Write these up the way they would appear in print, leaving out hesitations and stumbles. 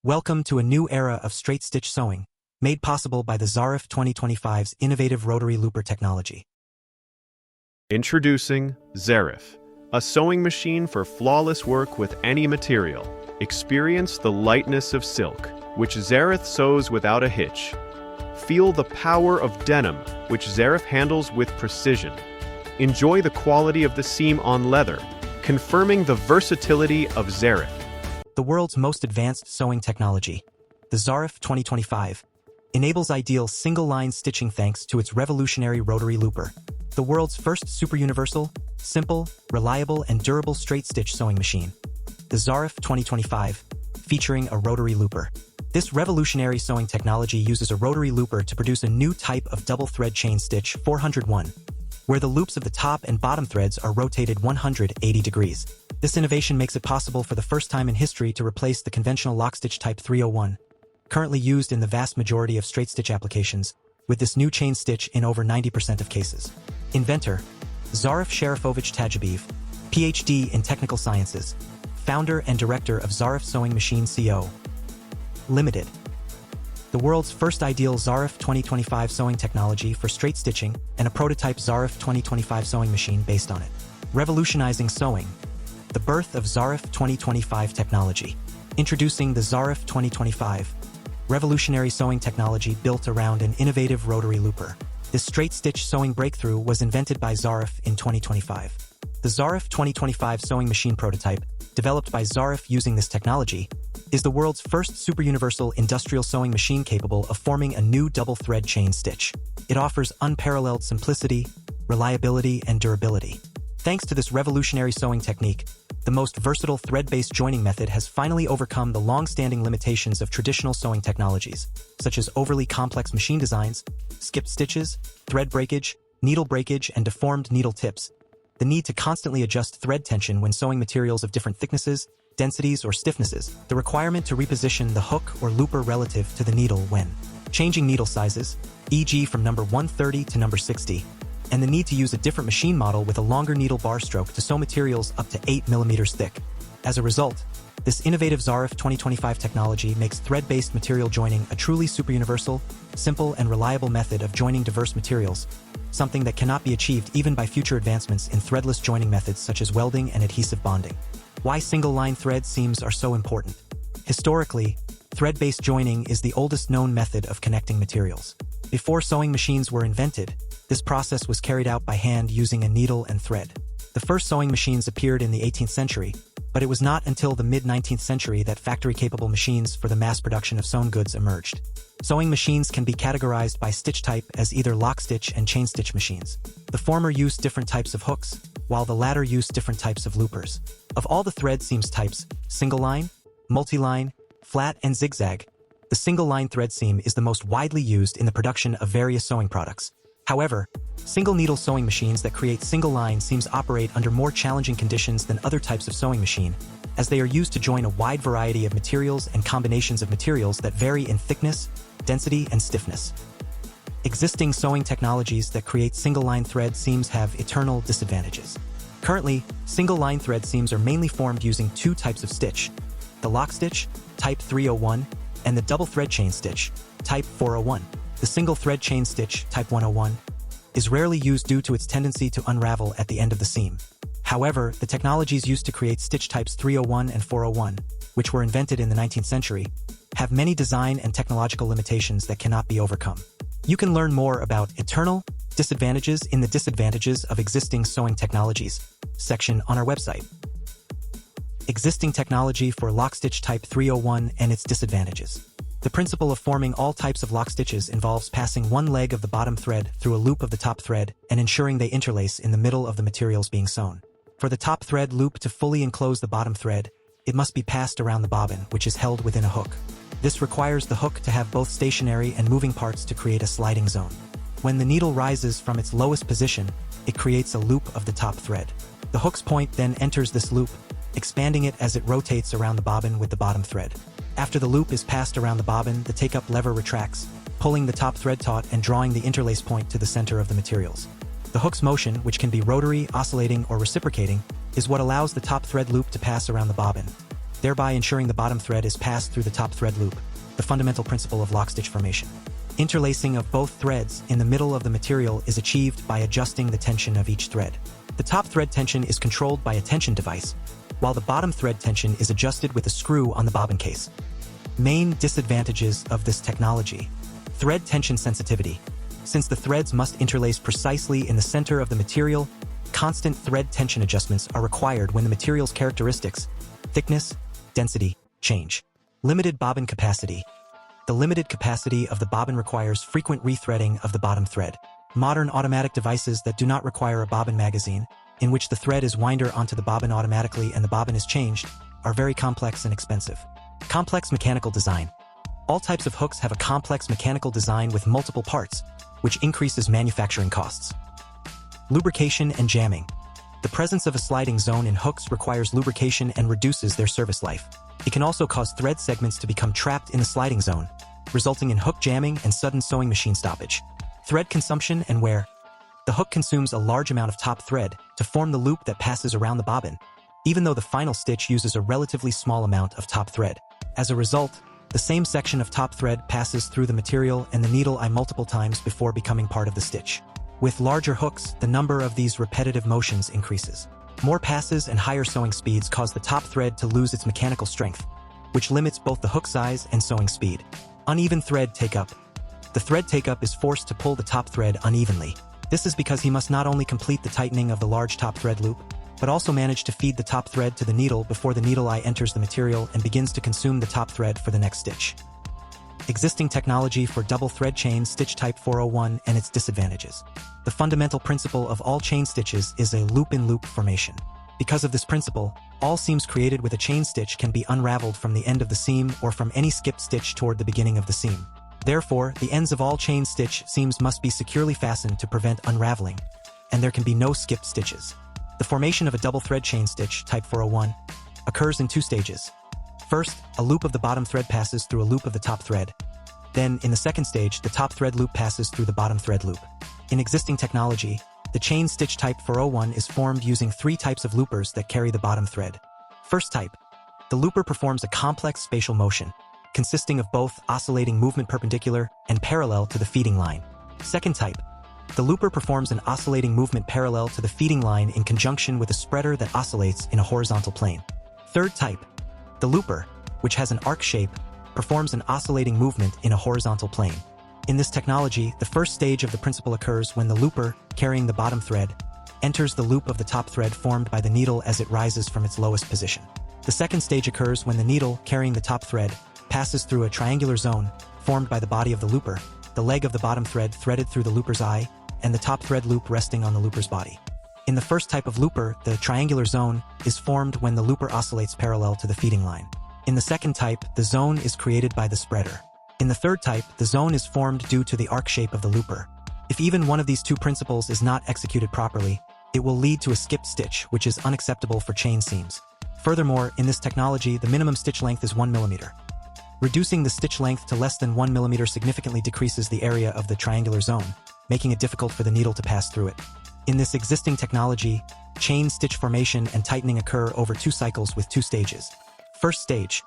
Welcome to a new era of straight-stitch sewing, made possible by the Zarif 2025's innovative rotary looper technology. Introducing Zarif, a sewing machine for flawless work with any material. Experience the lightness of silk, which Zarif sews without a hitch. Feel the power of denim, which Zarif handles with precision. Enjoy the quality of the seam on leather, confirming the versatility of Zarif. The world's most advanced sewing technology, the Zarif 2025, enables ideal single-line stitching thanks to its revolutionary rotary looper. The world's first super-universal, simple, reliable, and durable straight-stitch sewing machine. The Zarif 2025, featuring a rotary looper. This revolutionary sewing technology uses a rotary looper to produce a new type of double-thread chain stitch 401, where the loops of the top and bottom threads are rotated 180 degrees. This innovation makes it possible for the first time in history to replace the conventional lockstitch type 301, currently used in the vast majority of straight-stitch applications, with this new chain stitch in over 90% of cases. Inventor, Zarif Sharifovich Tajabiyev, PhD in Technical Sciences, founder and director of Zarif Sewing Machine Co. Limited. The world's first ideal Zarif 2025 sewing technology for straight stitching and a prototype Zarif 2025 sewing machine based on it. Revolutionizing sewing. The birth of Zarif 2025 technology. Introducing the Zarif 2025, revolutionary sewing technology built around an innovative rotary looper. This straight-stitch sewing breakthrough was invented by Zarif in 2025. The Zarif 2025 sewing machine prototype, developed by Zarif using this technology, is the world's first super-universal industrial sewing machine capable of forming a new double-thread chain stitch. It offers unparalleled simplicity, reliability, and durability. Thanks to this revolutionary sewing technique, the most versatile thread-based joining method has finally overcome the long-standing limitations of traditional sewing technologies, such as overly complex machine designs, skipped stitches, thread breakage, needle breakage, and deformed needle tips. The need to constantly adjust thread tension when sewing materials of different thicknesses, densities, or stiffnesses, the requirement to reposition the hook or looper relative to the needle when changing needle sizes, e.g. from number 130 to number 60, and the need to use a different machine model with a longer needle bar stroke to sew materials up to 8 millimeters thick. As a result, this innovative Zarif 2025 technology makes thread-based material joining a truly super-universal, simple, and reliable method of joining diverse materials, something that cannot be achieved even by future advancements in threadless joining methods such as welding and adhesive bonding. Why single-line thread seams are so important. Historically, thread-based joining is the oldest known method of connecting materials. Before sewing machines were invented, this process was carried out by hand using a needle and thread. The first sewing machines appeared in the 18th century, but it was not until the mid-19th century that factory-capable machines for the mass production of sewn goods emerged. Sewing machines can be categorized by stitch type as either lockstitch and chain stitch machines. The former use different types of hooks, while the latter use different types of loopers. Of all the thread seams types, single-line, multi-line, flat, and zigzag, the single-line thread seam is the most widely used in the production of various sewing products. However, single-needle sewing machines that create single-line seams operate under more challenging conditions than other types of sewing machine, as they are used to join a wide variety of materials and combinations of materials that vary in thickness, density, and stiffness. Existing sewing technologies that create single-line thread seams have eternal disadvantages. Currently, single-line thread seams are mainly formed using two types of stitch: the lockstitch, type 301, and the double thread chain stitch, type 401. The single thread chain stitch, type 101, is rarely used due to its tendency to unravel at the end of the seam. However, the technologies used to create stitch types 301 and 401, which were invented in the 19th century, have many design and technological limitations that cannot be overcome. You can learn more about eternal disadvantages in the Disadvantages of Existing Sewing Technologies section on our website. Existing technology for lockstitch type 301 and its disadvantages. The principle of forming all types of lock stitches involves passing one leg of the bottom thread through a loop of the top thread and ensuring they interlace in the middle of the materials being sewn. For the top thread loop to fully enclose the bottom thread, it must be passed around the bobbin, which is held within a hook. This requires the hook to have both stationary and moving parts to create a sliding zone. When the needle rises from its lowest position, it creates a loop of the top thread. The hook's point then enters this loop, expanding it as it rotates around the bobbin with the bottom thread. After the loop is passed around the bobbin, the take-up lever retracts, pulling the top thread taut and drawing the interlace point to the center of the materials. The hook's motion, which can be rotary, oscillating, or reciprocating, is what allows the top thread loop to pass around the bobbin. thereby ensuring the bottom thread is passed through the top thread loop, the fundamental principle of lockstitch formation. Interlacing of both threads in the middle of the material is achieved by adjusting the tension of each thread. The top thread tension is controlled by a tension device, while the bottom thread tension is adjusted with a screw on the bobbin case. Main disadvantages of this technology. Thread tension sensitivity. Since the threads must interlace precisely in the center of the material, constant thread tension adjustments are required when the material's characteristics, thickness, density, change. Limited bobbin capacity. The limited capacity of the bobbin requires frequent rethreading of the bottom thread. Modern automatic devices that do not require a bobbin magazine, in which the thread is winder onto the bobbin automatically and the bobbin is changed, are very complex and expensive. Complex mechanical design. All types of hooks have a complex mechanical design with multiple parts, which increases manufacturing costs. Lubrication and jamming. The presence of a sliding zone in hooks requires lubrication and reduces their service life. It can also cause thread segments to become trapped in the sliding zone, resulting in hook jamming and sudden sewing machine stoppage. Thread consumption and wear. The hook consumes a large amount of top thread to form the loop that passes around the bobbin, even though the final stitch uses a relatively small amount of top thread. As a result, the same section of top thread passes through the material and the needle eye multiple times before becoming part of the stitch. With larger hooks, the number of these repetitive motions increases. More passes and higher sewing speeds cause the top thread to lose its mechanical strength, which limits both the hook size and sewing speed. Uneven thread take-up. The thread take-up is forced to pull the top thread unevenly. This is because he must not only complete the tightening of the large top thread loop, but also manage to feed the top thread to the needle before the needle eye enters the material and begins to consume the top thread for the next stitch. Existing technology for double thread chain stitch type 401 and its disadvantages. The fundamental principle of all chain stitches is a loop-in-loop formation. Because of this principle, all seams created with a chain stitch can be unraveled from the end of the seam or from any skipped stitch toward the beginning of the seam. Therefore, the ends of all chain stitch seams must be securely fastened to prevent unraveling, and there can be no skipped stitches. The formation of a double thread chain stitch, type 401, occurs in two stages. First, a loop of the bottom thread passes through a loop of the top thread. Then, in the second stage, the top thread loop passes through the bottom thread loop. In existing technology, the chain stitch type 401 is formed using three types of loopers that carry the bottom thread. First type. The looper performs a complex spatial motion, consisting of both oscillating movement perpendicular and parallel to the feeding line. Second type. The looper performs an oscillating movement parallel to the feeding line in conjunction with a spreader that oscillates in a horizontal plane. Third type. The looper, which has an arc shape, performs an oscillating movement in a horizontal plane. In this technology, the first stage of the principle occurs when the looper, carrying the bottom thread, enters the loop of the top thread formed by the needle as it rises from its lowest position. The second stage occurs when the needle, carrying the top thread, passes through a triangular zone formed by the body of the looper, the leg of the bottom thread threaded through the looper's eye, and the top thread loop resting on the looper's body. In the first type of looper, the triangular zone is formed when the looper oscillates parallel to the feeding line. In the second type, the zone is created by the spreader. In the third type, the zone is formed due to the arc shape of the looper. If even one of these two principles is not executed properly, it will lead to a skipped stitch, which is unacceptable for chain seams. Furthermore, in this technology, the minimum stitch length is 1 mm. Reducing the stitch length to less than 1 mm significantly decreases the area of the triangular zone, making it difficult for the needle to pass through it. In this existing technology, chain stitch formation and tightening occur over 2 cycles with 2 stages. First stage.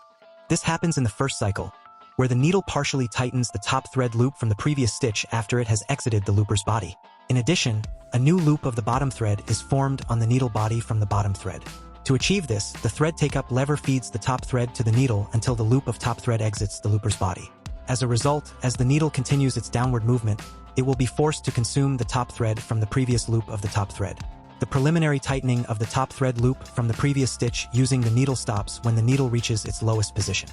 This happens in the first cycle, where the needle partially tightens the top thread loop from the previous stitch after it has exited the looper's body. In addition, a new loop of the bottom thread is formed on the needle body from the bottom thread. To achieve this, the thread take-up lever feeds the top thread to the needle until the loop of top thread exits the looper's body. As a result, as the needle continues its downward movement, it will be forced to consume the top thread from the previous loop of the top thread. The preliminary tightening of the top thread loop from the previous stitch using the needle stops when the needle reaches its lowest position.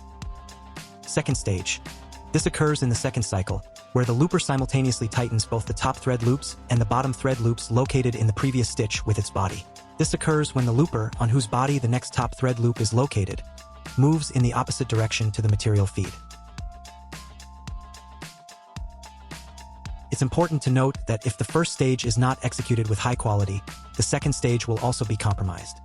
Second stage. This occurs in the second cycle, where the looper simultaneously tightens both the top thread loops and the bottom thread loops located in the previous stitch with its body. This occurs when the looper, on whose body the next top thread loop is located, moves in the opposite direction to the material feed. It's important to note that if the first stage is not executed with high quality, the second stage will also be compromised.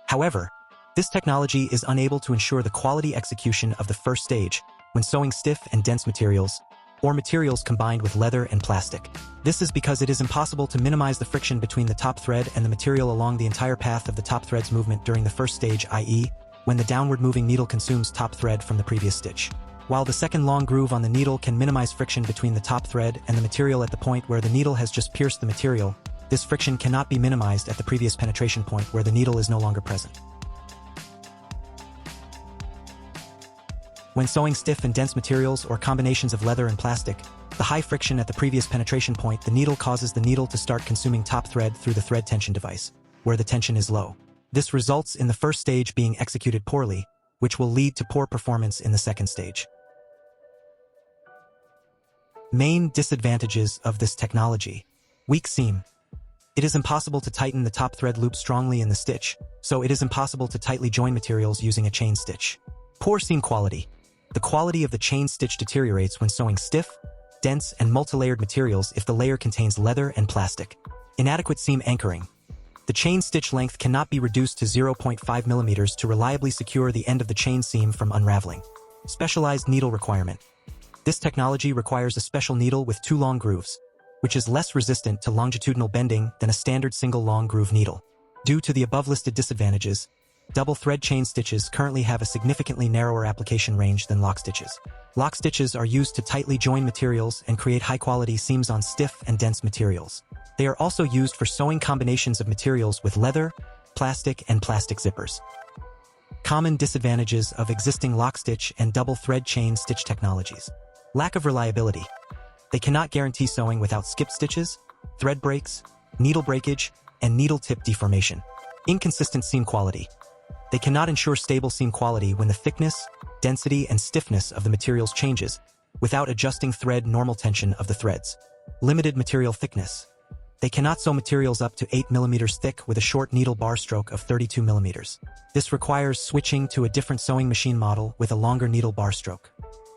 However, this technology is unable to ensure the quality execution of the first stage when sewing stiff and dense materials, or materials combined with leather and plastic. This is because it is impossible to minimize the friction between the top thread and the material along the entire path of the top thread's movement during the first stage, i.e., when the downward moving needle consumes top thread from the previous stitch. While the second long groove on the needle can minimize friction between the top thread and the material at the point where the needle has just pierced the material, this friction cannot be minimized at the previous penetration point where the needle is no longer present. When sewing stiff and dense materials or combinations of leather and plastic, the high friction at the previous penetration point, the needle causes the needle to start consuming top thread through the thread tension device, where the tension is low. This results in the first stage being executed poorly, which will lead to poor performance in the second stage. Main disadvantages of this technology. Weak seam. It is impossible to tighten the top thread loop strongly in the stitch, so it is impossible to tightly join materials using a chain stitch. Poor seam quality. The quality of the chain stitch deteriorates when sewing stiff, dense, and multi-layered materials if the layer contains leather and plastic. Inadequate seam anchoring. The chain stitch length cannot be reduced to 0.5 mm to reliably secure the end of the chain seam from unraveling. Specialized needle requirement. This technology requires a special needle with 2 long grooves, which is less resistant to longitudinal bending than a standard single long groove needle. Due to the above-listed disadvantages, double thread chain stitches currently have a significantly narrower application range than lock stitches. Lock stitches are used to tightly join materials and create high-quality seams on stiff and dense materials. They are also used for sewing combinations of materials with leather, plastic, and plastic zippers. Common disadvantages of existing lock stitch and double thread chain stitch technologies. Lack of reliability. They cannot guarantee sewing without skip stitches, thread breaks, needle breakage, and needle tip deformation. Inconsistent seam quality. They cannot ensure stable seam quality when the thickness, density, and stiffness of the materials changes without adjusting thread normal tension of the threads. Limited material thickness. They cannot sew materials up to 8 mm thick with a short needle bar stroke of 32 mm. This requires switching to a different sewing machine model with a longer needle bar stroke.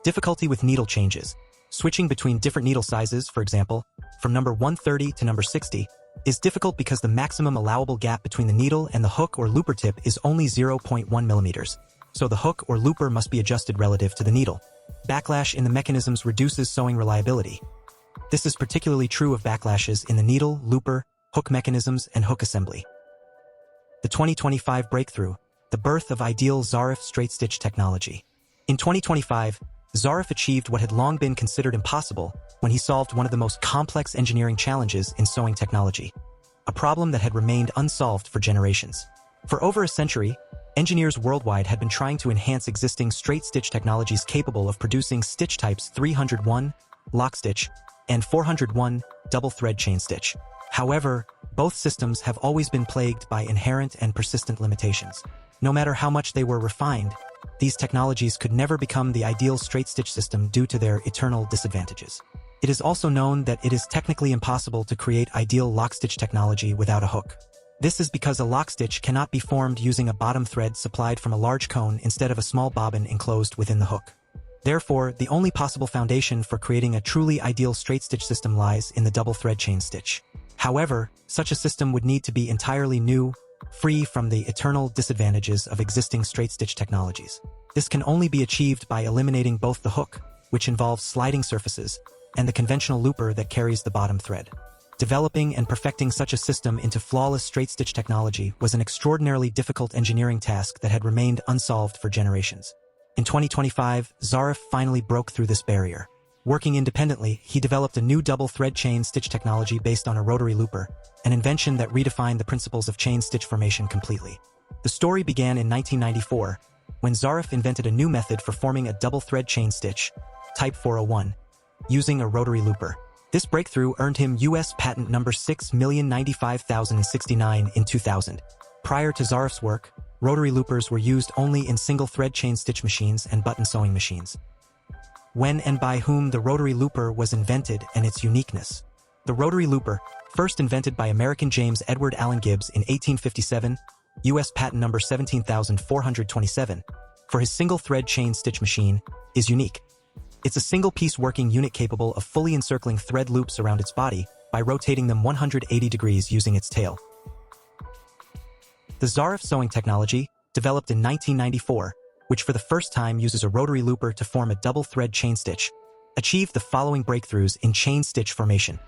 Difficulty with needle changes. Switching between different needle sizes, for example, from number 130 to number 60, is difficult because the maximum allowable gap between the needle and the hook or looper tip is only 0.1 mm, so the hook or looper must be adjusted relative to the needle. Backlash in the mechanisms reduces sewing reliability. This is particularly true of backlashes in the needle, looper, hook mechanisms, and hook assembly. The 2025 breakthrough, the birth of ideal Zarif straight stitch technology. In 2025, Zarif achieved what had long been considered impossible when he solved one of the most complex engineering challenges in sewing technology, a problem that had remained unsolved for generations. For over a century, engineers worldwide had been trying to enhance existing straight stitch technologies capable of producing stitch types 301, lock stitch, and 401, double thread chain stitch. However, both systems have always been plagued by inherent and persistent limitations. No matter how much they were refined, these technologies could never become the ideal straight stitch system due to their eternal disadvantages. It is also known that it is technically impossible to create ideal lock stitch technology without a hook. This is because a lock stitch cannot be formed using a bottom thread supplied from a large cone instead of a small bobbin enclosed within the hook. Therefore, the only possible foundation for creating a truly ideal straight stitch system lies in the double thread chain stitch. However, such a system would need to be entirely new, free from the eternal disadvantages of existing straight stitch technologies. This can only be achieved by eliminating both the hook, which involves sliding surfaces, and the conventional looper that carries the bottom thread. Developing and perfecting such a system into flawless straight stitch technology was an extraordinarily difficult engineering task that had remained unsolved for generations. In 2025, Zarif finally broke through this barrier. Working independently, he developed a new double thread chain stitch technology based on a rotary looper, an invention that redefined the principles of chain stitch formation completely. The story began in 1994, when Zarif invented a new method for forming a double thread chain stitch, type 401, using a rotary looper. This breakthrough earned him US patent number 6,095,069 in 2000. Prior to Zarif's work, rotary loopers were used only in single-thread chain stitch machines and button sewing machines. When and by whom the rotary looper was invented and its uniqueness. The rotary looper, first invented by American James Edward Allen Gibbs in 1857, US patent number 17,427, for his single-thread chain stitch machine, is unique. It's a single-piece working unit capable of fully encircling thread loops around its body by rotating them 180 degrees using its tail. The Zarif sewing technology, developed in 1994, which for the first time uses a rotary looper to form a double thread chain stitch, achieved the following breakthroughs in chain stitch formation.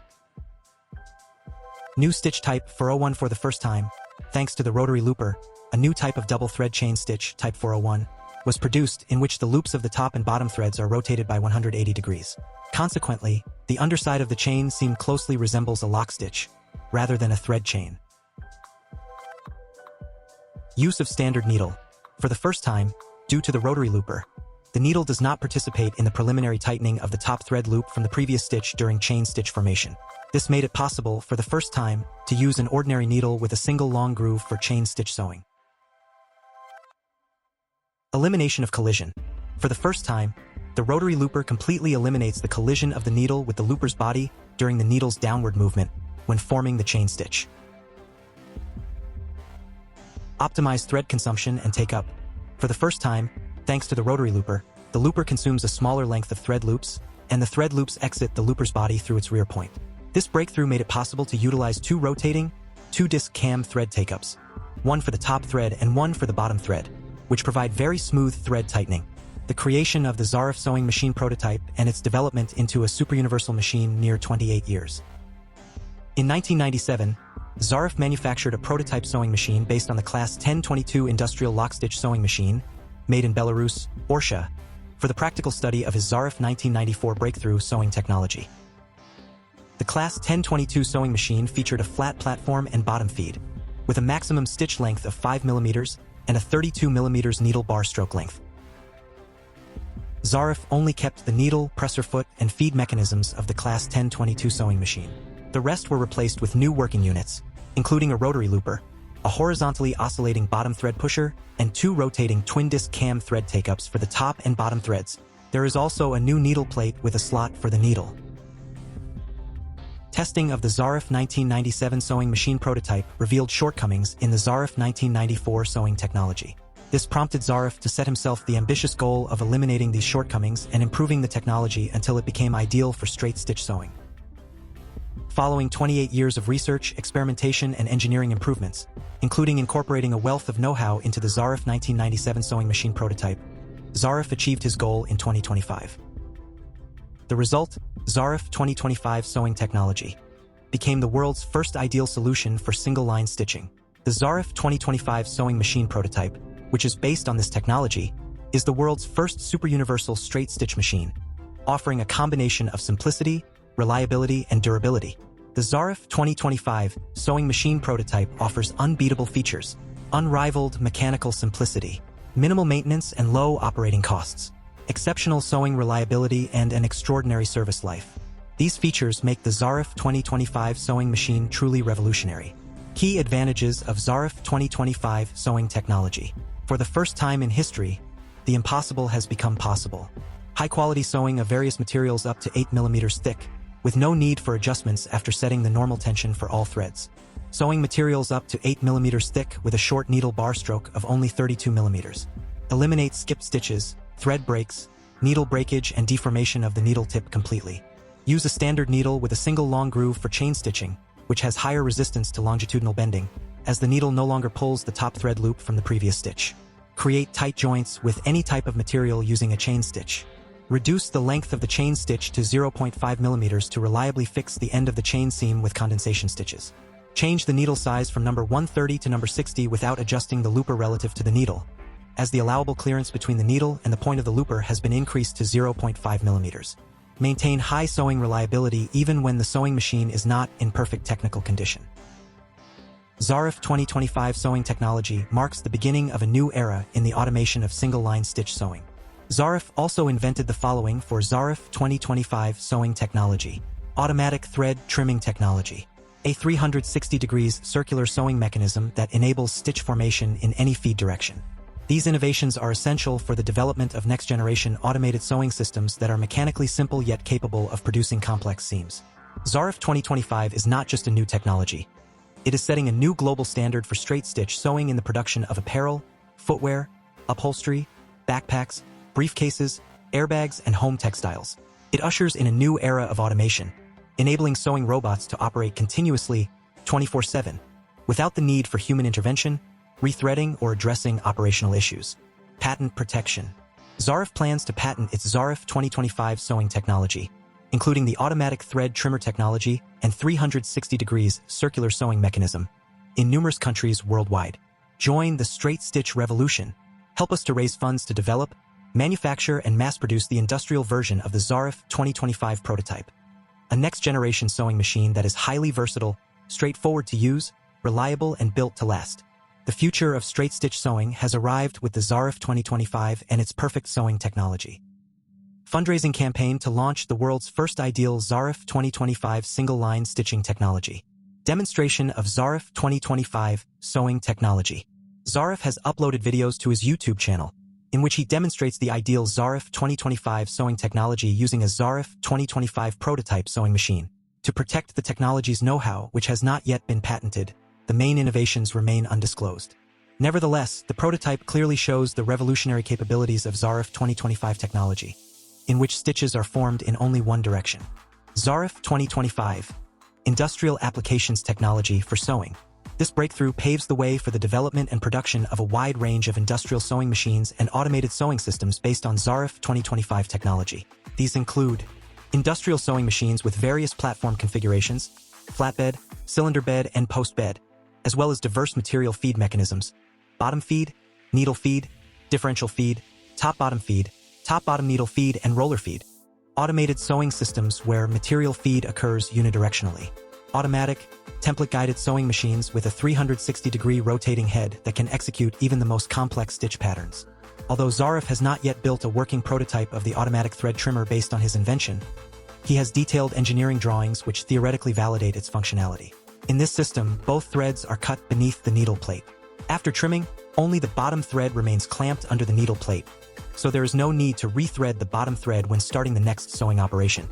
New stitch type 401 for the first time, thanks to the rotary looper, a new type of double thread chain stitch type 401 was produced in which the loops of the top and bottom threads are rotated by 180 degrees. Consequently, the underside of the chain seam closely resembles a lock stitch, rather than a thread chain. Use of standard needle. For the first time, due to the rotary looper, the needle does not participate in the preliminary tightening of the top thread loop from the previous stitch during chain stitch formation. This made it possible for the first time to use an ordinary needle with a single long groove for chain stitch sewing. Elimination of collision. For the first time, the rotary looper completely eliminates the collision of the needle with the looper's body during the needle's downward movement when forming the chain stitch. Optimize thread consumption and take-up. For the first time, thanks to the rotary looper, the looper consumes a smaller length of thread loops, and the thread loops exit the looper's body through its rear point. This breakthrough made it possible to utilize two rotating, two-disc cam thread take-ups, one for the top thread and one for the bottom thread, which provide very smooth thread tightening. The creation of the Zarif sewing machine prototype and its development into a super-universal machine near 28 years. In 1997, Zarif manufactured a prototype sewing machine based on the Class 1022 industrial lockstitch sewing machine, made in Belarus, Orsha, for the practical study of his Zarif 1994 breakthrough sewing technology. The Class 1022 sewing machine featured a flat platform and bottom feed, with a maximum stitch length of 5 mm and a 32 mm needle bar stroke length. Zarif only kept the needle, presser foot, and feed mechanisms of the Class 1022 sewing machine. The rest were replaced with new working units, including a rotary looper, a horizontally oscillating bottom thread pusher, and two rotating twin-disc cam thread take-ups for the top and bottom threads. There is also a new needle plate with a slot for the needle. Testing of the Zarif 1997 sewing machine prototype revealed shortcomings in the Zarif 1994 sewing technology. This prompted Zarif to set himself the ambitious goal of eliminating these shortcomings and improving the technology until it became ideal for straight-stitch sewing. Following 28 years of research, experimentation, and engineering improvements, including incorporating a wealth of know-how into the Zarif 1997 sewing machine prototype, Zarif achieved his goal in 2025. The result, Zarif 2025 sewing technology, became the world's first ideal solution for single-line stitching. The Zarif 2025 sewing machine prototype, which is based on this technology, is the world's first super-universal straight-stitch machine, offering a combination of simplicity, reliability, and durability. The Zarif 2025 sewing machine prototype offers unbeatable features, unrivaled mechanical simplicity, minimal maintenance and low operating costs, exceptional sewing reliability, and an extraordinary service life. These features make the Zarif 2025 sewing machine truly revolutionary. Key advantages of Zarif 2025 sewing technology. For the first time in history, the impossible has become possible. High-quality sewing of various materials up to 8 mm thick, with no need for adjustments after setting the normal tension for all threads. Sewing materials up to 8 mm thick with a short needle bar stroke of only 32 mm. Eliminate skipped stitches, thread breaks, needle breakage, and deformation of the needle tip completely. Use a standard needle with a single long groove for chain stitching, which has higher resistance to longitudinal bending, as the needle no longer pulls the top thread loop from the previous stitch. Create tight joints with any type of material using a chain stitch. Reduce the length of the chain stitch to 0.5 mm to reliably fix the end of the chain seam with condensation stitches. Change the needle size from number 130 to number 60 without adjusting the looper relative to the needle, as the allowable clearance between the needle and the point of the looper has been increased to 0.5 mm. Maintain high sewing reliability even when the sewing machine is not in perfect technical condition. Zarif 2025 sewing technology marks the beginning of a new era in the automation of single-line stitch sewing. Zarif also invented the following for Zarif 2025 sewing technology: automatic thread trimming technology, a 360 degrees circular sewing mechanism that enables stitch formation in any feed direction. These innovations are essential for the development of next-generation automated sewing systems that are mechanically simple yet capable of producing complex seams. Zarif 2025 is not just a new technology. It is setting a new global standard for straight-stitch sewing in the production of apparel, footwear, upholstery, backpacks, briefcases, airbags, and home textiles. It ushers in a new era of automation, enabling sewing robots to operate continuously 24/7, without the need for human intervention, rethreading, or addressing operational issues. Patent protection. Zarif plans to patent its Zarif 2025 sewing technology, including the automatic thread trimmer technology and 360 degrees circular sewing mechanism, in numerous countries worldwide. Join the straight stitch revolution. Help us to raise funds to develop, manufacture, and mass-produce the industrial version of the Zarif 2025 prototype. A next-generation sewing machine that is highly versatile, straightforward to use, reliable, and built to last. The future of straight-stitch sewing has arrived with the Zarif 2025 and its perfect sewing technology. Fundraising campaign to launch the world's first ideal Zarif 2025 single-line stitching technology. Demonstration of Zarif 2025 sewing technology. Zarif has uploaded videos to his YouTube channel, in which he demonstrates the ideal Zarif 2025 sewing technology using a Zarif 2025 prototype sewing machine. To protect the technology's know-how, which has not yet been patented, the main innovations remain undisclosed. Nevertheless, the prototype clearly shows the revolutionary capabilities of Zarif 2025 technology, in which stitches are formed in only one direction. Zarif 2025 Industrial Applications Technology for Sewing. This breakthrough paves the way for the development and production of a wide range of industrial sewing machines and automated sewing systems based on Zarif 2025 technology. These include industrial sewing machines with various platform configurations, flatbed, cylinder bed, and post bed, as well as diverse material feed mechanisms, bottom feed, needle feed, differential feed, top-bottom needle feed, and roller feed. Automated sewing systems where material feed occurs unidirectionally. Automatic, template-guided sewing machines with a 360-degree rotating head that can execute even the most complex stitch patterns. Although Zarif has not yet built a working prototype of the automatic thread trimmer based on his invention, he has detailed engineering drawings which theoretically validate its functionality. In this system, both threads are cut beneath the needle plate. After trimming, only the bottom thread remains clamped under the needle plate, so there is no need to rethread the bottom thread when starting the next sewing operation.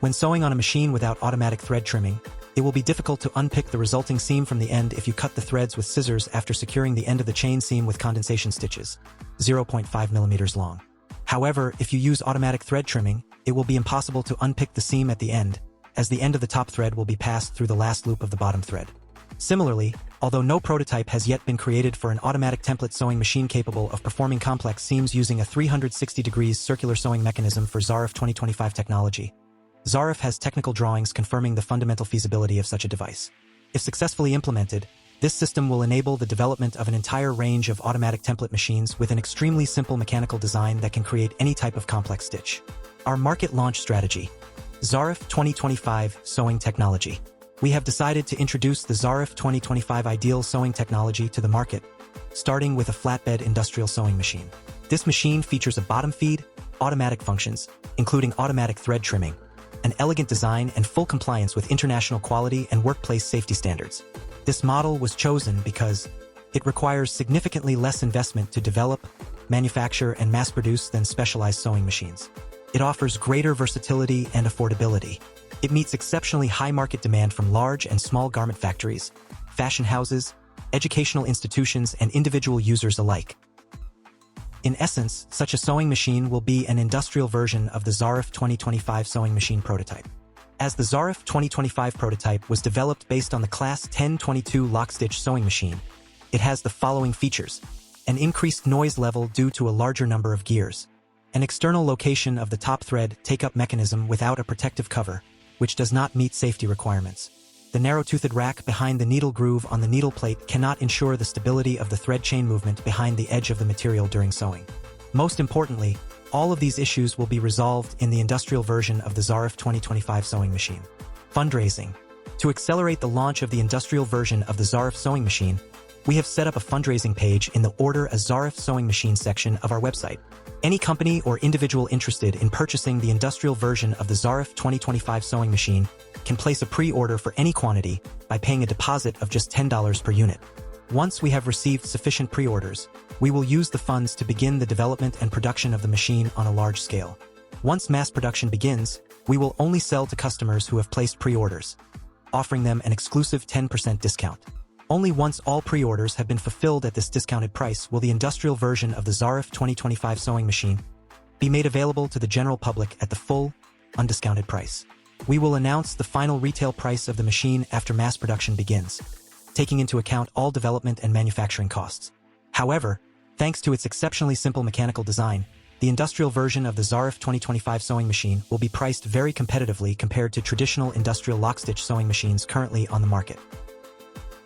When sewing on a machine without automatic thread trimming, it will be difficult to unpick the resulting seam from the end if you cut the threads with scissors after securing the end of the chain seam with condensation stitches, 0.5 mm long. However, if you use automatic thread trimming, it will be impossible to unpick the seam at the end, as the end of the top thread will be passed through the last loop of the bottom thread. Similarly, although no prototype has yet been created for an automatic template sewing machine capable of performing complex seams using a 360 degrees circular sewing mechanism for Zarif 2025 technology, Zarif has technical drawings confirming the fundamental feasibility of such a device. If successfully implemented, this system will enable the development of an entire range of automatic template machines with an extremely simple mechanical design that can create any type of complex stitch. Our market launch strategy. Zarif 2025 sewing technology. We have decided to introduce the Zarif 2025 ideal sewing technology to the market, starting with a flatbed industrial sewing machine. This machine features a bottom feed, automatic functions, including automatic thread trimming, an elegant design, and full compliance with international quality and workplace safety standards. This model was chosen because it requires significantly less investment to develop, manufacture, and mass-produce than specialized sewing machines. It offers greater versatility and affordability. It meets exceptionally high market demand from large and small garment factories, fashion houses, educational institutions, and individual users alike. In essence, such a sewing machine will be an industrial version of the Zarif 2025 sewing machine prototype. As the Zarif 2025 prototype was developed based on the Class 1022 lockstitch sewing machine, it has the following features: an increased noise level due to a larger number of gears, an external location of the top thread take-up mechanism without a protective cover, which does not meet safety requirements. The narrow-toothed rack behind the needle groove on the needle plate cannot ensure the stability of the thread chain movement behind the edge of the material during sewing. Most importantly, all of these issues will be resolved in the industrial version of the Zarif 2025 sewing machine. Fundraising. To accelerate the launch of the industrial version of the Zarif sewing machine, we have set up a fundraising page in the Order a Zarif sewing machine section of our website. Any company or individual interested in purchasing the industrial version of the Zarif 2025 sewing machine can place a pre-order for any quantity by paying a deposit of just $10 per unit. Once we have received sufficient pre-orders, we will use the funds to begin the development and production of the machine on a large scale. Once mass production begins, we will only sell to customers who have placed pre-orders, offering them an exclusive 10% discount. Only once all pre-orders have been fulfilled at this discounted price will the industrial version of the Zarif 2025 sewing machine be made available to the general public at the full, undiscounted price. We will announce the final retail price of the machine after mass production begins, taking into account all development and manufacturing costs. However, thanks to its exceptionally simple mechanical design, the industrial version of the Zarif 2025 sewing machine will be priced very competitively compared to traditional industrial lockstitch sewing machines currently on the market.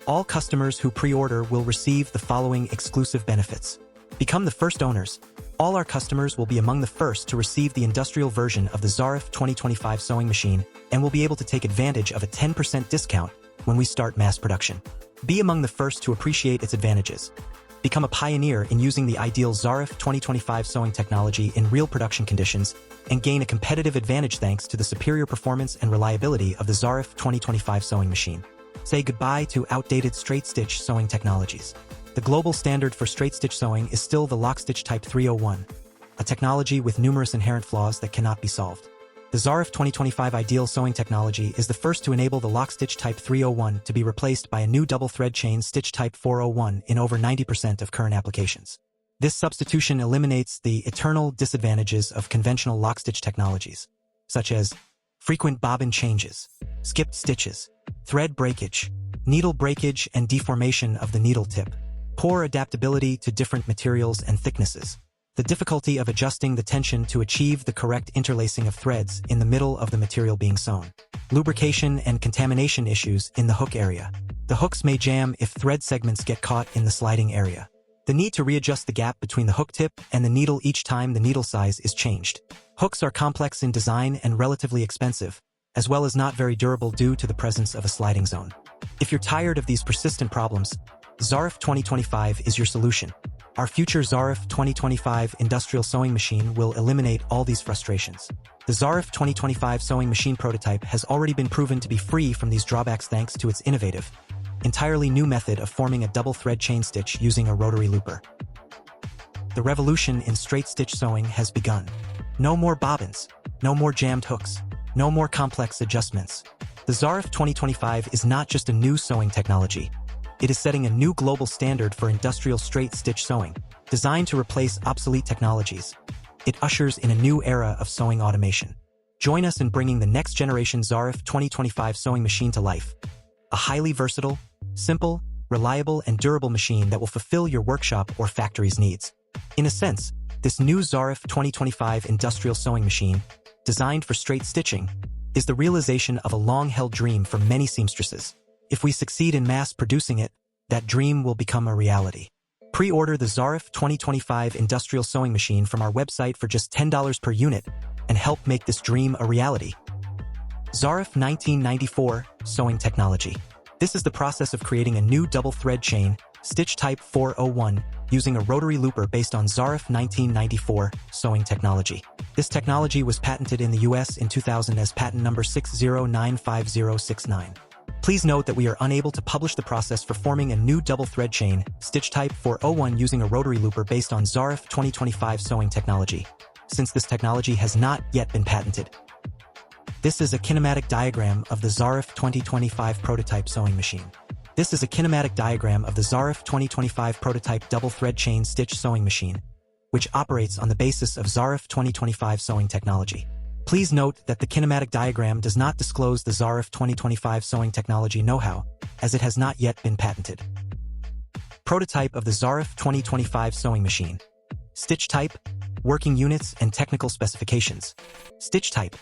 All customers who pre-order will receive the following exclusive benefits. Become the first owners. All our customers will be among the first to receive the industrial version of the Zarif 2025 sewing machine and will be able to take advantage of a 10% discount when we start mass production. Be among the first to appreciate its advantages. Become a pioneer in using the ideal Zarif 2025 sewing technology in real production conditions and gain a competitive advantage thanks to the superior performance and reliability of the Zarif 2025 sewing machine. Say goodbye to outdated straight-stitch sewing technologies. The global standard for straight-stitch sewing is still the lockstitch Type 301, a technology with numerous inherent flaws that cannot be solved. The Zarif 2025 ideal sewing technology is the first to enable the lockstitch Type 301 to be replaced by a new double-thread chain stitch Type 401 in over 90% of current applications. This substitution eliminates the eternal disadvantages of conventional lockstitch technologies, such as frequent bobbin changes, skipped stitches, thread breakage, needle breakage and deformation of the needle tip, poor adaptability to different materials and thicknesses, the difficulty of adjusting the tension to achieve the correct interlacing of threads in the middle of the material being sewn, lubrication and contamination issues in the hook area. The hooks may jam if thread segments get caught in the sliding area. The need to readjust the gap between the hook tip and the needle each time the needle size is changed. Hooks are complex in design and relatively expensive, as well as not very durable due to the presence of a sliding zone. If you're tired of these persistent problems, Zarif 2025 is your solution. Our future Zarif 2025 industrial sewing machine will eliminate all these frustrations. The Zarif 2025 sewing machine prototype has already been proven to be free from these drawbacks thanks to its innovative, entirely new method of forming a double thread chain stitch using a rotary looper. The revolution in straight stitch sewing has begun. No more bobbins, no more jammed hooks, no more complex adjustments. The Zarif 2025 is not just a new sewing technology. It is setting a new global standard for industrial straight-stitch sewing, designed to replace obsolete technologies. It ushers in a new era of sewing automation. Join us in bringing the next-generation Zarif 2025 sewing machine to life. A highly versatile, simple, reliable, and durable machine that will fulfill your workshop or factory's needs. In a sense, this new Zarif 2025 industrial sewing machine, designed for straight stitching, is the realization of a long-held dream for many seamstresses. If we succeed in mass producing it, that dream will become a reality. Pre-order the Zarif 2025 industrial sewing machine from our website for just $10 per unit and help make this dream a reality. Zarif 1994 Sewing Technology. This is the process of creating a new double thread chain, stitch type 401, using a rotary looper based on Zarif 1994 sewing technology. This technology was patented in the US in 2000 as patent number 6095069. Please note that we are unable to publish the process for forming a new double thread chain, stitch type 401 using a rotary looper based on Zarif 2025 sewing technology, since this technology has not yet been patented. This is a kinematic diagram of the Zarif 2025 prototype sewing machine. This is a kinematic diagram of the Zarif 2025 prototype double thread chain stitch sewing machine, which operates on the basis of Zarif 2025 sewing technology. Please note that the kinematic diagram does not disclose the Zarif 2025 sewing technology know-how, as it has not yet been patented. Prototype of the Zarif 2025 sewing machine. Stitch type, working units and technical specifications. Stitch type.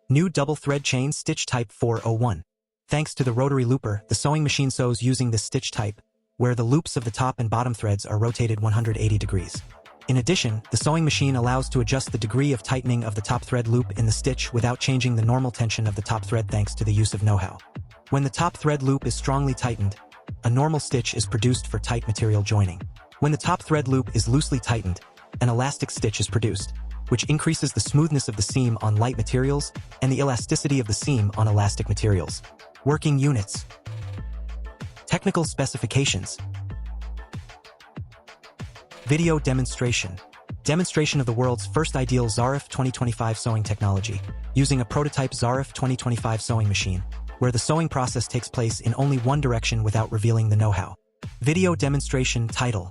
New double thread chain stitch type 401. Thanks to the rotary looper, the sewing machine sews using this stitch type, where the loops of the top and bottom threads are rotated 180 degrees. In addition, the sewing machine allows to adjust the degree of tightening of the top thread loop in the stitch without changing the normal tension of the top thread thanks to the use of know-how. When the top thread loop is strongly tightened, a normal stitch is produced for tight material joining. When the top thread loop is loosely tightened, an elastic stitch is produced, which increases the smoothness of the seam on light materials and the elasticity of the seam on elastic materials. Working units. Technical specifications. Video demonstration. Demonstration of the world's first ideal Zarif 2025 sewing technology, using a prototype Zarif 2025 sewing machine, where the sewing process takes place in only one direction without revealing the know-how. Video demonstration title.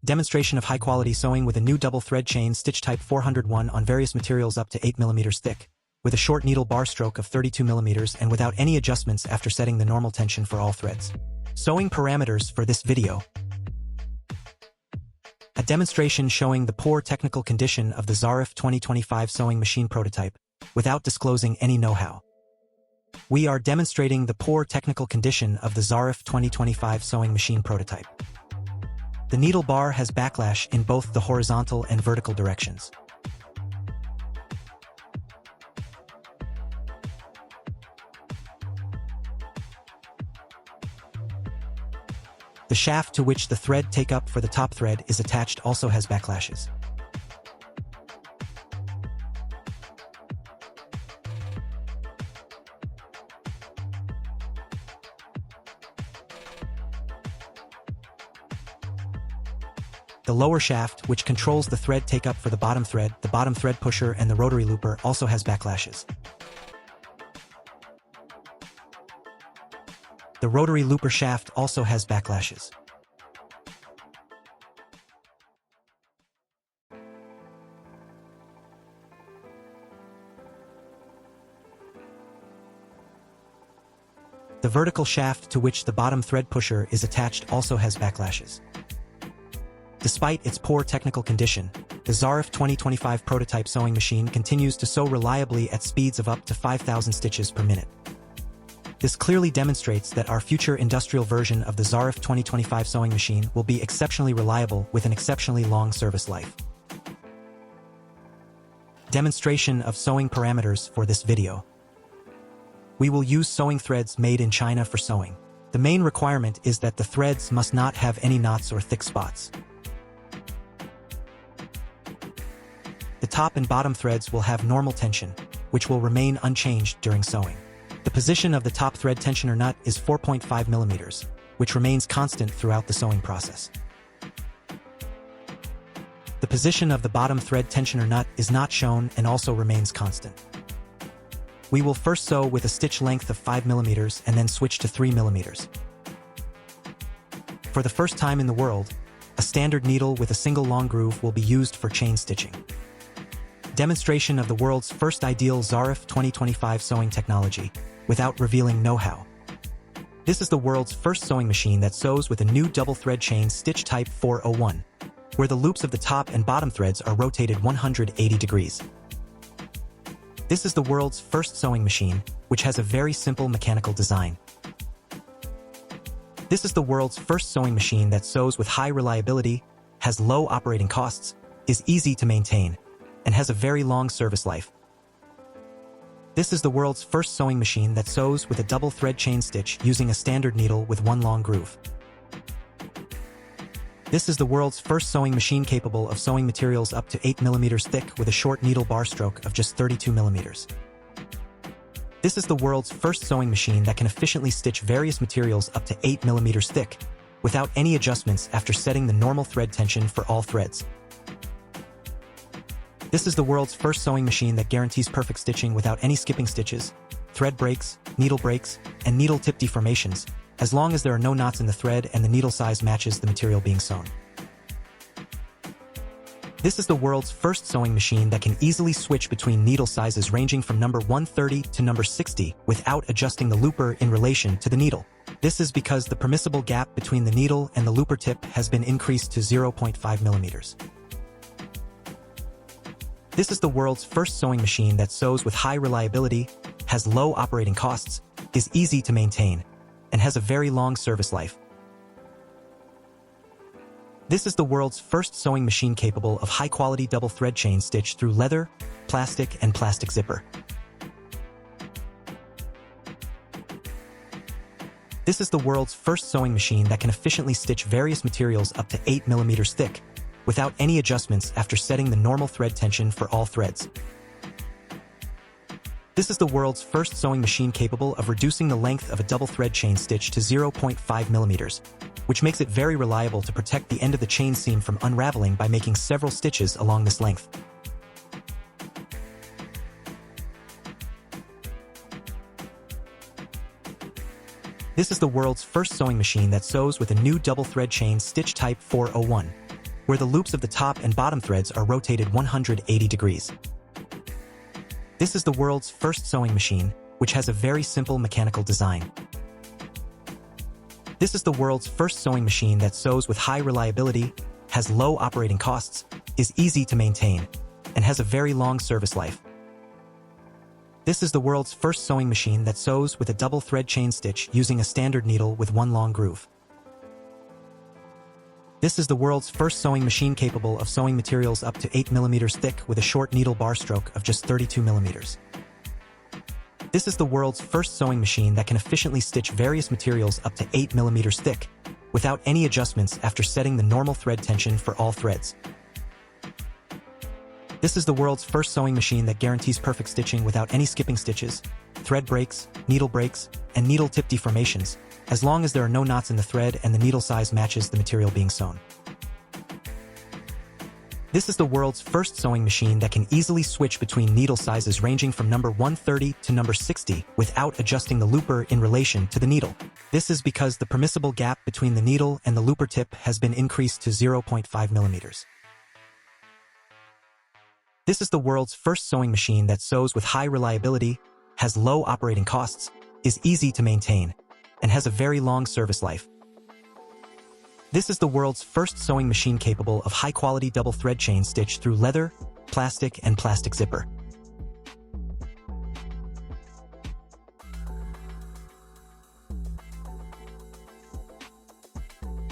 Demonstration of high-quality sewing with a new double thread chain stitch type 401 on various materials up to 8 mm thick, with a short needle bar stroke of 32 mm and without any adjustments after setting the normal tension for all threads. Sewing parameters for this video. A demonstration showing the poor technical condition of the Zarif 2025 sewing machine prototype, without disclosing any know-how. We are demonstrating the poor technical condition of the Zarif 2025 sewing machine prototype. The needle bar has backlash in both the horizontal and vertical directions. The shaft to which the thread take-up for the top thread is attached also has backlashes. The lower shaft, which controls the thread take-up for the bottom thread pusher and the rotary looper also has backlashes. The rotary looper shaft also has backlashes. The vertical shaft to which the bottom thread pusher is attached also has backlashes. Despite its poor technical condition, the Zarif 2025 prototype sewing machine continues to sew reliably at speeds of up to 5,000 stitches per minute. This clearly demonstrates that our future industrial version of the Zarif 2025 sewing machine will be exceptionally reliable with an exceptionally long service life. Demonstration of sewing parameters for this video. We will use sewing threads made in China for sewing. The main requirement is that the threads must not have any knots or thick spots. The top and bottom threads will have normal tension, which will remain unchanged during sewing. The position of the top thread tensioner nut is 4.5 mm, which remains constant throughout the sewing process. The position of the bottom thread tensioner nut is not shown and also remains constant. We will first sew with a stitch length of 5 mm and then switch to 3 mm. For the first time in the world, a standard needle with a single long groove will be used for chain stitching. Demonstration of the world's first ideal Zarif 2025 sewing technology, without revealing know-how. This is the world's first sewing machine that sews with a new double thread chain stitch type 401, where the loops of the top and bottom threads are rotated 180 degrees. This is the world's first sewing machine, which has a very simple mechanical design. This is the world's first sewing machine that sews with high reliability, has low operating costs, is easy to maintain, and has a very long service life. This is the world's first sewing machine that sews with a double thread chain stitch using a standard needle with one long groove. This is the world's first sewing machine capable of sewing materials up to 8 mm thick with a short needle bar stroke of just 32 mm. This is the world's first sewing machine that can efficiently stitch various materials up to 8 mm thick, without any adjustments after setting the normal thread tension for all threads. This is the world's first sewing machine that guarantees perfect stitching without any skipping stitches, thread breaks, and needle tip deformations, as long as there are no knots in the thread and the needle size matches the material being sewn. This is the world's first sewing machine that can easily switch between needle sizes ranging from number 130 to number 60 without adjusting the looper in relation to the needle. This is because the permissible gap between the needle and the looper tip has been increased to 0.5 mm. This is the world's first sewing machine that sews with high reliability, has low operating costs, is easy to maintain, and has a very long service life. This is the world's first sewing machine capable of high-quality double thread chain stitch through leather, plastic, and plastic zipper. This is the world's first sewing machine that can efficiently stitch various materials up to 8 mm thick, without any adjustments after setting the normal thread tension for all threads. This is the world's first sewing machine capable of reducing the length of a double thread chain stitch to 0.5 mm, which makes it very reliable to protect the end of the chain seam from unraveling by making several stitches along this length. This is the world's first sewing machine that sews with a new double thread chain stitch type 401, where the loops of the top and bottom threads are rotated 180 degrees. This is the world's first sewing machine, which has a very simple mechanical design. This is the world's first sewing machine that sews with high reliability, has low operating costs, is easy to maintain, and has a very long service life. This is the world's first sewing machine that sews with a double thread chain stitch using a standard needle with one long groove. This is the world's first sewing machine capable of sewing materials up to 8 mm thick with a short needle bar stroke of just 32 mm. This is the world's first sewing machine that can efficiently stitch various materials up to 8 mm thick, without any adjustments after setting the normal thread tension for all threads. This is the world's first sewing machine that guarantees perfect stitching without any skipping stitches, thread breaks, needle breaks, and needle tip deformations, as long as there are no knots in the thread and the needle size matches the material being sewn. This is the world's first sewing machine that can easily switch between needle sizes ranging from number 130 to number 60 without adjusting the looper in relation to the needle. This is because the permissible gap between the needle and the looper tip has been increased to 0.5 mm. This is the world's first sewing machine that sews with high reliability, has low operating costs, is easy to maintain, and has a very long service life. This is the world's first sewing machine capable of high-quality double thread chain stitch through leather, plastic, and plastic zipper.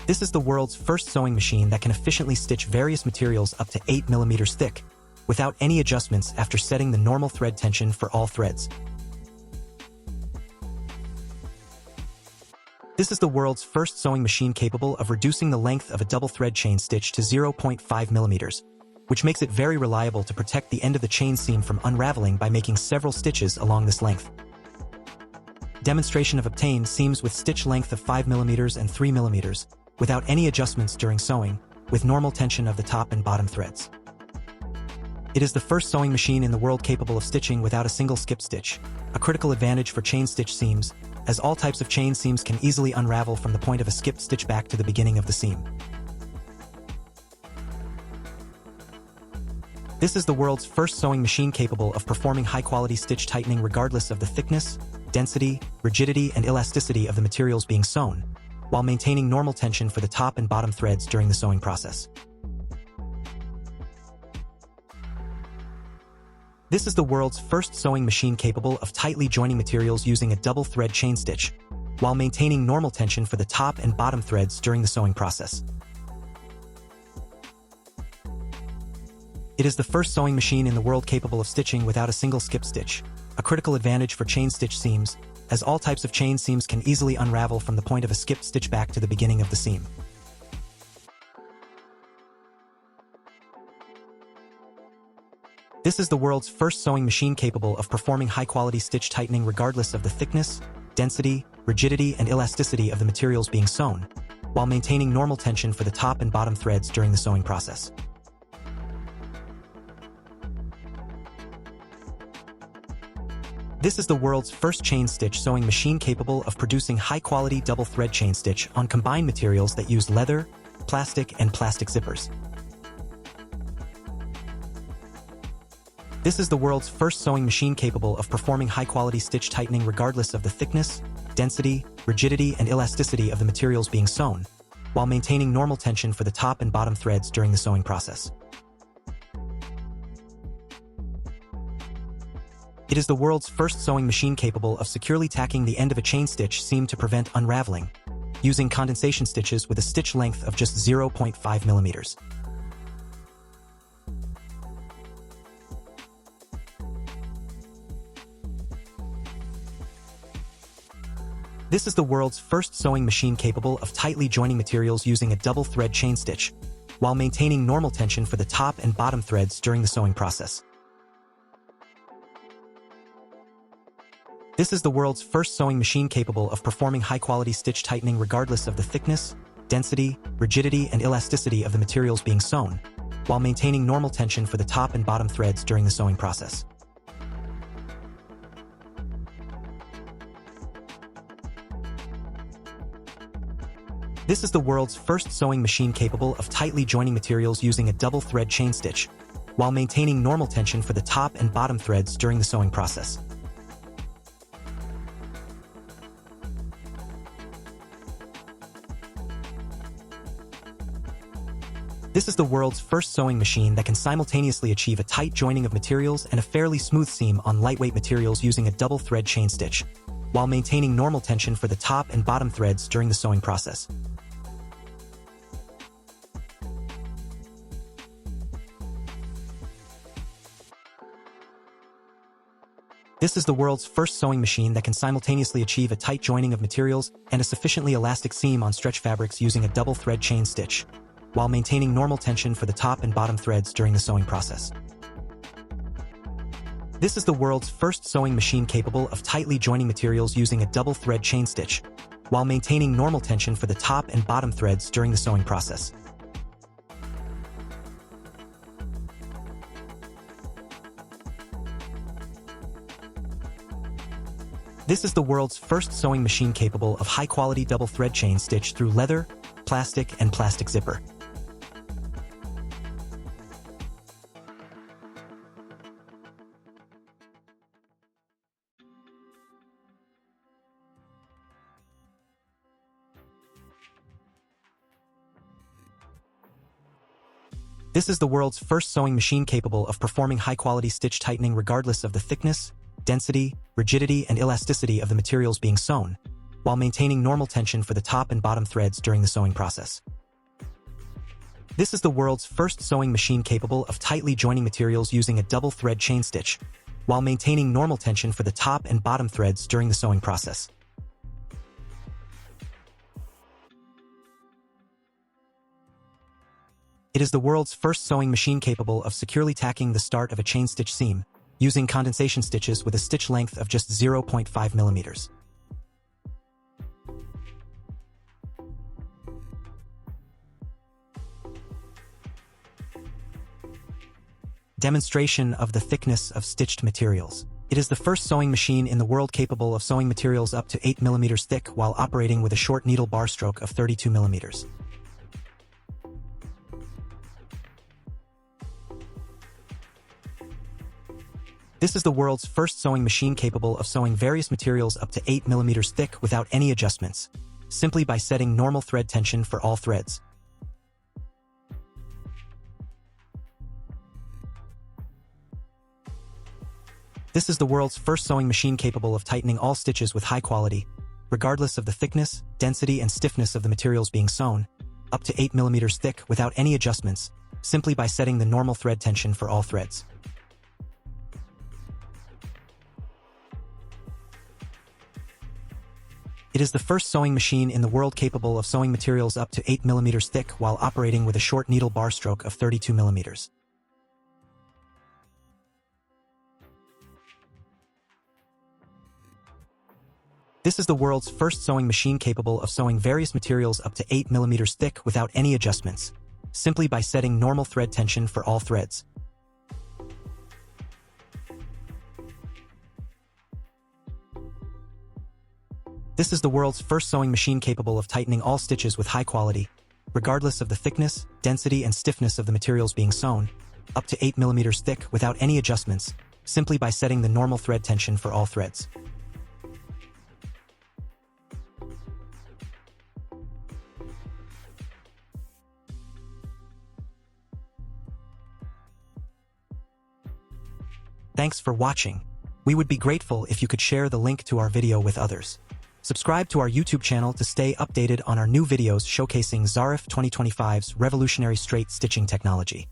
This is the world's first sewing machine that can efficiently stitch various materials up to 8 mm thick, without any adjustments after setting the normal thread tension for all threads. This is the world's first sewing machine capable of reducing the length of a double thread chain stitch to 0.5 mm, which makes it very reliable to protect the end of the chain seam from unraveling by making several stitches along this length. Demonstration of obtained seams with stitch length of 5 mm and 3 mm, without any adjustments during sewing, with normal tension of the top and bottom threads. It is the first sewing machine in the world capable of stitching without a single skip stitch, a critical advantage for chain stitch seams, as all types of chain seams can easily unravel from the point of a skipped stitch back to the beginning of the seam. This is the world's first sewing machine capable of performing high-quality stitch tightening regardless of the thickness, density, rigidity, and elasticity of the materials being sewn, while maintaining normal tension for the top and bottom threads during the sewing process. This is the world's first sewing machine capable of tightly joining materials using a double thread chain stitch, while maintaining normal tension for the top and bottom threads during the sewing process. It is the first sewing machine in the world capable of stitching without a single skip stitch, a critical advantage for chain stitch seams, as all types of chain seams can easily unravel from the point of a skipped stitch back to the beginning of the seam. This is the world's first sewing machine capable of performing high-quality stitch tightening regardless of the thickness, density, rigidity, and elasticity of the materials being sewn, while maintaining normal tension for the top and bottom threads during the sewing process. This is the world's first chain stitch sewing machine capable of producing high-quality double thread chain stitch on combined materials that use leather, plastic, and plastic zippers. This is the world's first sewing machine capable of performing high-quality stitch tightening regardless of the thickness, density, rigidity, and elasticity of the materials being sewn, while maintaining normal tension for the top and bottom threads during the sewing process. It is the world's first sewing machine capable of securely tacking the end of a chain stitch seam to prevent unraveling, using condensation stitches with a stitch length of just 0.5 mm. This is the world's first sewing machine capable of tightly joining materials using a double thread chain stitch, while maintaining normal tension for the top and bottom threads during the sewing process. This is the world's first sewing machine capable of performing high-quality stitch tightening regardless of the thickness, density, rigidity, and elasticity of the materials being sewn, while maintaining normal tension for the top and bottom threads during the sewing process. This is the world's first sewing machine capable of tightly joining materials using a double thread chain stitch, while maintaining normal tension for the top and bottom threads during the sewing process. the world's first sewing machine that can simultaneously achieve a tight joining of materials and a fairly smooth seam on lightweight materials using a double thread chain stitch, while maintaining normal tension for the top and bottom threads during the sewing process. This is the world's first sewing machine that can simultaneously achieve a tight joining of materials and a sufficiently elastic seam on stretch fabrics using a double thread chain stitch, while maintaining normal tension for the top and bottom threads during the sewing process. This is the world's first sewing machine capable of tightly joining materials using a double thread chain stitch, while maintaining normal tension for the top and bottom threads during the sewing process. This is the world's first sewing machine capable of high-quality double thread chain stitch through leather, plastic, and plastic zipper. This is the world's first sewing machine capable of performing high-quality stitch tightening regardless of the thickness, density, rigidity, and elasticity of the materials being sewn, while maintaining normal tension for the top and bottom threads during the sewing process. This is the world's first sewing machine capable of tightly joining materials using a double thread chain stitch, while maintaining normal tension for the top and bottom threads during the sewing process. It is the world's first sewing machine capable of securely tacking the start of a chain stitch seam, using condensation stitches with a stitch length of just 0.5 millimeters. Demonstration of the thickness of stitched materials. It is the first sewing machine in the world capable of sewing materials up to 8 millimeters thick while operating with a short needle bar stroke of 32 millimeters. This is the world's first sewing machine capable of sewing various materials up to 8 millimeters thick without any adjustments, simply by setting normal thread tension for all threads. This is the world's first sewing machine capable of tightening all stitches with high quality, regardless of the thickness, density, and stiffness of the materials being sewn, up to 8 millimeters thick without any adjustments, simply by setting the normal thread tension for all threads. It is the first sewing machine in the world capable of sewing materials up to 8 millimeters thick while operating with a short needle bar stroke of 32 millimeters. This is the world's first sewing machine capable of sewing various materials up to 8 millimeters thick without any adjustments, simply by setting normal thread tension for all threads. This is the world's first sewing machine capable of tightening all stitches with high quality, regardless of the thickness, density, and stiffness of the materials being sewn, up to 8 millimeters thick without any adjustments, simply by setting the normal thread tension for all threads. Thanks for watching. We would be grateful if you could share the link to our video with others. Subscribe to our YouTube channel to stay updated on our new videos showcasing Zarif 2025's revolutionary straight stitching technology.